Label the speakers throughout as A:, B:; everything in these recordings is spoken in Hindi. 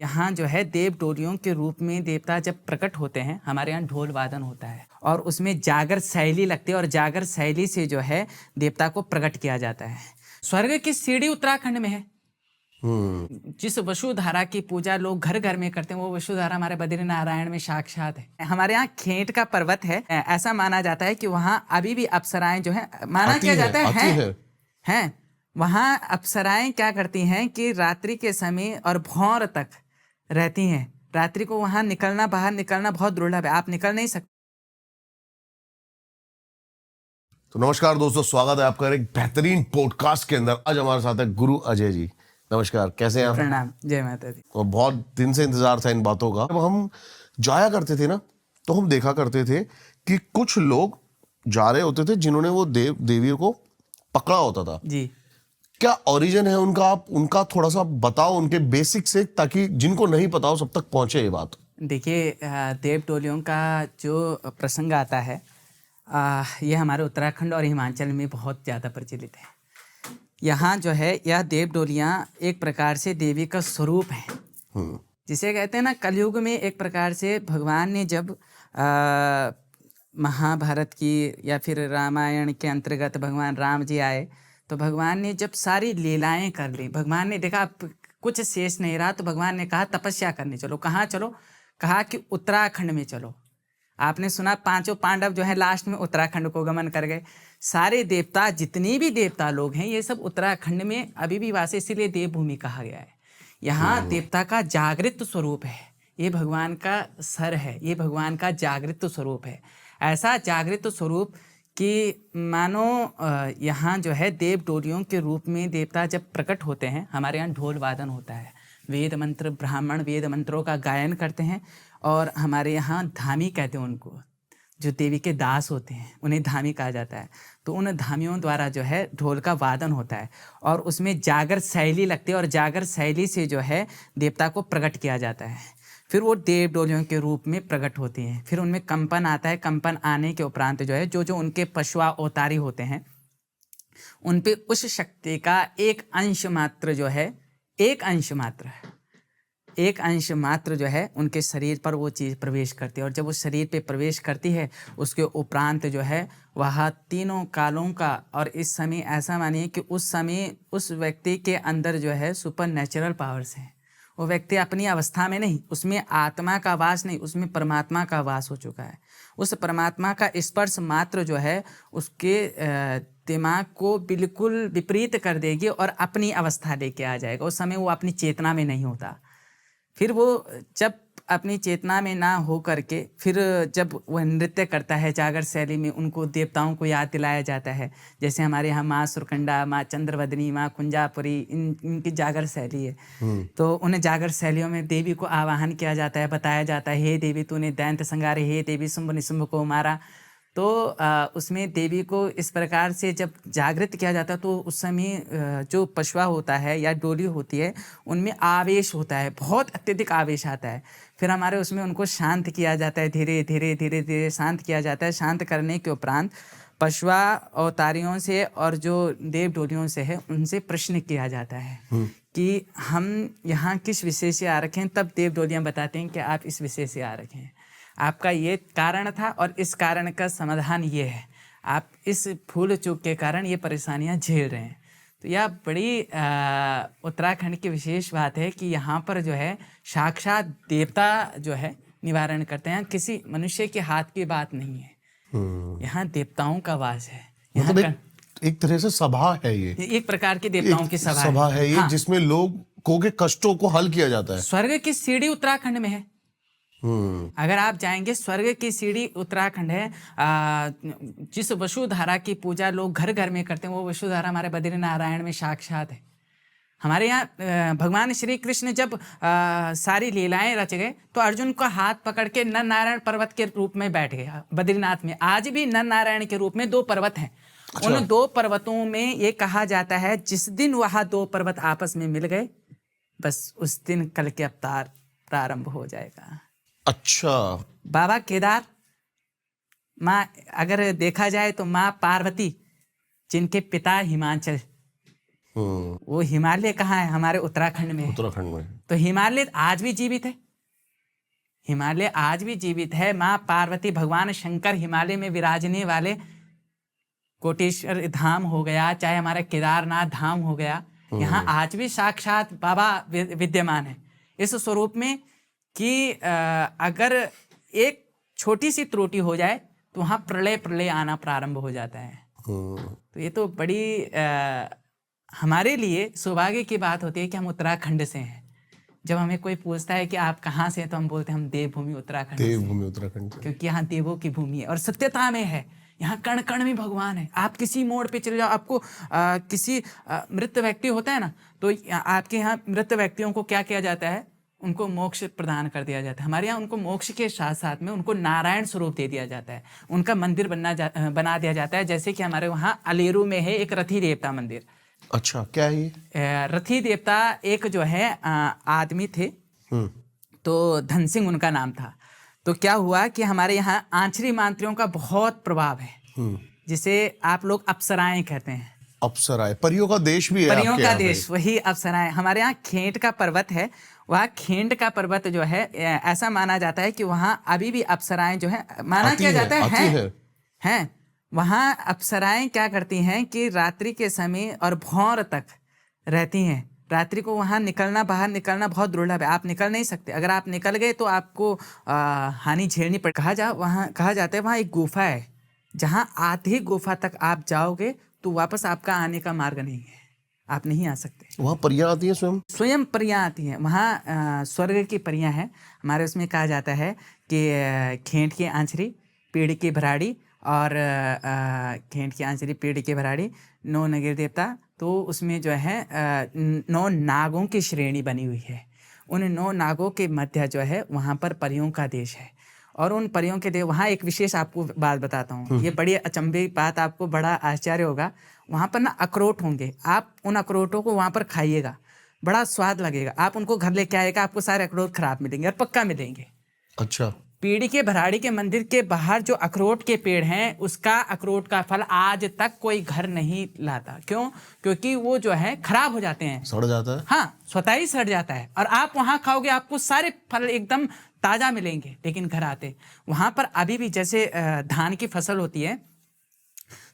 A: यहाँ जो है देव डोलियों के रूप में देवता जब प्रकट होते हैं, हमारे यहाँ ढोल वादन होता है और उसमें जागर शैली लगती है और जागर शैली से जो है देवता को प्रकट किया जाता है। स्वर्ग की सीढ़ी उत्तराखंड में है। जिस वसुधारा की पूजा लोग घर घर में करते हैं वो वसुधारा हमारे बद्री नारायण में साक्षात है। हमारे यहाँ खेत का पर्वत है। ऐसा माना जाता है कि वहाँ अभी भी अप्सराएं जो है माना किया जाता है वहाँ अप्सराएं क्या करती हैं कि रात्रि के समय और भौर तक रहती हैं। रात्रि को वहाँ निकलना, बाहर निकलना बहुत दुर्लभ है, आप निकल नहीं सकते।
B: तो नमस्कार दोस्तों, स्वागत है आपका एक बेहतरीन पॉडकास्ट के अंदर। आज हमारे साथ है गुरु अजय जी। नमस्कार, कैसे हैं आप?
A: प्रणाम, जय माता दी।
B: और बहुत दिन से इंतजार था इन बातों का। जब हम जाया करते थे ना तो हम देखा करते थे कि कुछ लोग जा रहे होते थे जिन्होंने वो देवियों को पकड़ा होता था
A: जी।
B: क्या ओरिजिन है उनका? आप उनका थोड़ा सा बताओ, उनके बेसिक से, ताकि जिनको नहीं पता हो सब तक पहुंचे ये बात।
A: देखिए, देव डोलियों का जो प्रसंग आता है ये हमारे उत्तराखंड और हिमाचल में बहुत ज़्यादा प्रचलित है। यहाँ जो है यह देव डोलियाँ एक प्रकार से देवी का स्वरूप है, जिसे कहते हैं ना कलयुग में एक प्रकार से भगवान ने जब महाभारत की या फिर रामायण के अंतर्गत भगवान राम जी आए तो भगवान ने जब सारी लीलाएं कर ली, भगवान ने देखा कुछ शेष नहीं रहा तो भगवान ने कहा तपस्या करने चलो। कहाँ चलो? कहा कि उत्तराखंड में चलो। आपने सुना पांचों पांडव जो है लास्ट में उत्तराखंड को गमन कर गए। सारे देवता, जितनी भी देवता लोग हैं, ये सब उत्तराखंड में अभी भी वास, इसीलिए देवभूमि कहा गया है। यहाँ देवता का जागृत स्वरूप है, ये भगवान का सर है, ये भगवान का जागृत स्वरूप है। ऐसा जागृत स्वरूप कि मानो यहाँ जो है देव डोलियों के रूप में देवता जब प्रकट होते हैं, हमारे यहाँ ढोल वादन होता है, वेद मंत्र, ब्राह्मण वेद मंत्रों का गायन करते हैं और हमारे यहाँ धामी कहते हैं उनको, जो देवी के दास होते हैं उन्हें धामी कहा जाता है। तो उन धामियों द्वारा जो है ढोल का वादन होता है और उसमें जागर शैली लगती है और जागर शैली से जो है देवता को प्रकट किया जाता है। फिर वो देव डोलियों के रूप में प्रकट होती हैं। फिर उनमें कंपन आता है। कंपन आने के उपरांत जो है जो उनके पशुआ अवतारी होते हैं उन पे उस शक्ति का एक अंश मात्र जो है, एक अंश मात्र जो है उनके शरीर पर वो चीज़ प्रवेश करती है और जब वो शरीर पे प्रवेश करती है उसके उपरांत जो है वह तीनों कालों का, और इस समय ऐसा मानिए कि उस समय उस व्यक्ति के अंदर जो है सुपर नेचुरल पावर्स हैं। वो व्यक्ति अपनी अवस्था में नहीं, उसमें आत्मा का वास नहीं, उसमें परमात्मा का वास हो चुका है। उस परमात्मा का स्पर्श मात्र जो है उसके दिमाग को बिल्कुल विपरीत कर देगी और अपनी अवस्था लेके आ जाएगा। उस समय वो अपनी चेतना में नहीं होता। फिर वो जब अपनी चेतना में ना हो करके फिर जब वह नृत्य करता है जागर शैली में, उनको देवताओं को याद दिलाया जाता है। जैसे हमारे यहाँ माँ सुरकंडा, माँ चंद्रवदनी, माँ कुंजापुरी, इनकी जागर शैली है। तो उन्हें जागर शैलियों में देवी को आवाहन किया जाता है, बताया जाता है हे देवी तूने दैत्य संहारे, हे देवी शुंभ निशुंभ को मारा। तो उसमें देवी को इस प्रकार से जब जागृत किया जाता है तो उस समय जो पशुआ होता है या डोली होती है उनमें आवेश होता है, बहुत अत्यधिक आवेश आता है। फिर हमारे उसमें उनको शांत किया जाता है, धीरे धीरे धीरे धीरे शांत किया जाता है। शांत करने के उपरांत पशुआ अवतारियों से और जो देव डोलियों से है उनसे प्रश्न किया जाता है कि हम यहाँ किस विषय से आ रखे हैं। तब देव डोलियाँ बताते हैं कि आप इस विषय से आ रखे हैं, आपका ये कारण था और इस कारण का समाधान ये है, आप इस भूल चूक के कारण ये परेशानियां झेल रहे हैं। तो यह बड़ी उत्तराखंड की विशेष बात है कि यहाँ पर जो है साक्षात देवता जो है निवारण करते हैं, किसी मनुष्य के हाथ की बात नहीं है। यहाँ देवताओं का वास है।
B: मतलब एक तरह से सभा है ये, एक
A: प्रकार की देवताओं की सभा
B: है ये। हाँ। जिसमें लोगों के कष्टों को हल किया जाता है।
A: स्वर्ग की सीढ़ी उत्तराखंड में है। अगर आप जाएंगे, स्वर्ग की सीढ़ी उत्तराखंड है। जिस वसुधारा की पूजा लोग घर घर में करते हैं वो वसुधारा हमारे बद्री नारायण में साक्षात है। हमारे यहाँ भगवान श्री कृष्ण जब सारी लीलाएं रच गए तो अर्जुन का हाथ पकड़ के नर नारायण पर्वत के रूप में बैठ गया बद्रीनाथ में। आज भी नर नारायण के रूप में 2 पर्वत हैं। अच्छा। उन 2 पर्वतों में ये कहा जाता है जिस दिन वह 2 पर्वत आपस में मिल गए बस उस दिन कल के अवतार प्रारंभ हो जाएगा।
B: अच्छा।
A: बाबा केदार, माँ, अगर देखा जाए तो माँ पार्वती जिनके पिता हिमाचल, वो हिमालय कहाँ है? हमारे उत्तराखंड में है।
B: उत्तराखंड में।
A: तो हिमालय आज भी जीवित है, हिमालय आज भी जीवित है। माँ पार्वती, भगवान शंकर हिमालय में विराजने वाले, कोटेश्वर धाम हो गया, चाहे हमारा केदारनाथ धाम हो गया, यहाँ आज भी साक्षात बाबा विद्यमान है इस स्वरूप में कि अगर एक छोटी सी त्रुटि हो जाए तो वहाँ प्रलय आना प्रारंभ हो जाता है। तो ये तो बड़ी हमारे लिए सौभाग्य की बात होती है कि हम उत्तराखंड से हैं। जब हमें कोई पूछता है कि आप कहाँ से हैं, तो हम बोलते हैं हम देवभूमि उत्तराखंड से,
B: देवभूमि उत्तराखंड से,
A: क्योंकि यहाँ देवों की भूमि है और सत्यता में है। यहाँ कण कण में भगवान है। आप किसी मोड़ पे चले जाओ, आपको किसी मृत व्यक्ति होता है ना, तो आपके यहाँ मृत व्यक्तियों को क्या किया जाता है? उनको मोक्ष प्रदान कर दिया जाता है। हमारे यहाँ उनको मोक्ष के साथ साथ में उनको नारायण स्वरूप दे दिया जाता है, उनका मंदिर बना दिया जाता है। जैसे कि हमारे वहाँ अलेरू में है एक रथी देवता मंदिर।
B: अच्छा, क्या है ये?
A: रथी देवता एक जो है आदमी थे, तो धन सिंह उनका नाम था। तो क्या हुआ कि हमारे यहाँ आंचरी मांत्रियों का बहुत प्रभाव है, जिसे आप लोग अप्सराएं कहते हैं।
B: अप्सराएं, परियों का देश भी है,
A: परियों का देश, वही अप्सराएं। हमारे यहाँ खेंट का पर्वत है, वह खेंट का पर्वत जो है ऐसा माना जाता है कि वहाँ अभी भी अप्सराएं जो है माना किया जाता है। वहाँ अप्सराएं क्या करती हैं कि रात्रि के समय और भौर तक रहती हैं। रात्रि को वहाँ निकलना, बाहर निकलना बहुत दुर्लभ है, आप निकल नहीं सकते। अगर आप निकल गए तो आपको हानि झेलनी पड़। कहा जाता है वहाँ एक गुफा है, जहाँ आधी गुफा तक आप जाओगे तो वापस आपका आने का मार्ग नहीं है, आप नहीं आ सकते।
B: वहाँ परियां आती हैं, स्वयं
A: परियां आती हैं वहाँ, स्वर्ग की परियां हैं। हमारे उसमें कहा जाता है कि खेंट की आंचरी, पेड़ की भराड़ी और खेंट की आंचरी, पेड़ की भराड़ी, 9 नगीर देवता। तो उसमें जो है 9 नागों की श्रेणी बनी हुई है। उन 9 नागों के मध्य जो है वहाँ पर परियों का देश है। और उन परियों के देव, वहाँ एक विशेष आपको बात बताता हूँ, ये बड़ी अचंभे बात, आपको बड़ा आश्चर्य होगा। वहाँ पर ना अखरोट होंगे, आप उन अखरोटों को वहाँ पर खाइएगा, बड़ा स्वाद लगेगा। आप उनको घर लेके आएगा, आपको सारे अखरोट खराब मिलेंगे और पक्का मिलेंगे।
B: अच्छा।
A: पीढ़ी के भराड़ी के मंदिर के बाहर जो अखरोट के पेड़ हैं, उसका अखरोट का फल आज तक कोई घर नहीं लाता। क्यों? क्योंकि वो जो है खराब हो जाते हैं,
B: सड़ जाता है।
A: हाँ, स्वतः ही सड़ जाता है। और आप वहाँ खाओगे, आपको सारे फल एकदम ताज़ा मिलेंगे। लेकिन घर आते वहाँ पर अभी भी जैसे धान की फसल होती है,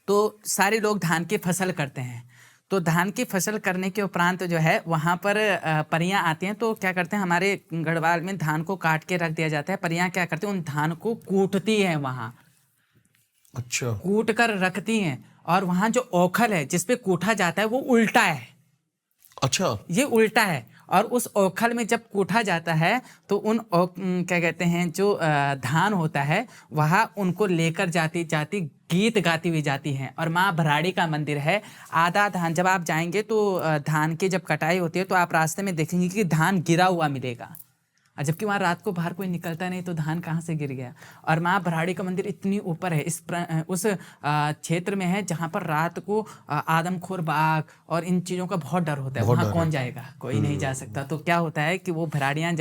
A: तो सारे लोग धान की फसल करते हैं। तो धान की फसल करने के उपरांत जो है वहाँ पर परियां आती हैं। तो क्या करते हैं, हमारे गढ़वाल में धान को काट के रख दिया जाता है। परियां क्या करती हैं, उन धान को कूटती हैं वहाँ।
B: अच्छा।
A: कूट कर रखती हैं, और वहाँ जो ओखल है जिसपे कूटा जाता है वो उल्टा है।
B: अच्छा,
A: ये उल्टा है। और उस ओखल में जब कूटा जाता है तो उन क्या कहते हैं, जो धान होता है वह उनको लेकर जाती गीत गाती हुई जाती हैं। और माँ भराड़ी का मंदिर है। आधा धान, जब आप जाएंगे तो धान की जब कटाई होती है तो आप रास्ते में देखेंगे कि धान गिरा हुआ मिलेगा, और जबकि वहाँ रात को बाहर कोई निकलता नहीं, तो धान कहाँ से गिर गया। और माँ भराड़ी का मंदिर इतनी ऊपर है, उस क्षेत्र में है जहाँ पर रात को आदमखोर बाघ और इन चीज़ों का बहुत डर होता है। वहाँ कौन जाएगा? कोई नहीं जा सकता। तो क्या होता है कि वो भराड़ियाँ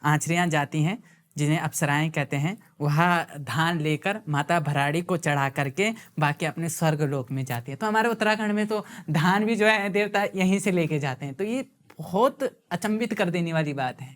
A: आंचरियाँ जाती हैं, जिन्हें अप्सराएं कहते हैं, वह धान लेकर माता भराड़ी को चढ़ा करके बाकी अपने स्वर्ग लोक में जाती है। तो हमारे उत्तराखंड में तो धान भी जो है देवता यहीं से लेके जाते हैं। तो ये बहुत अचंभित कर देने वाली बात है।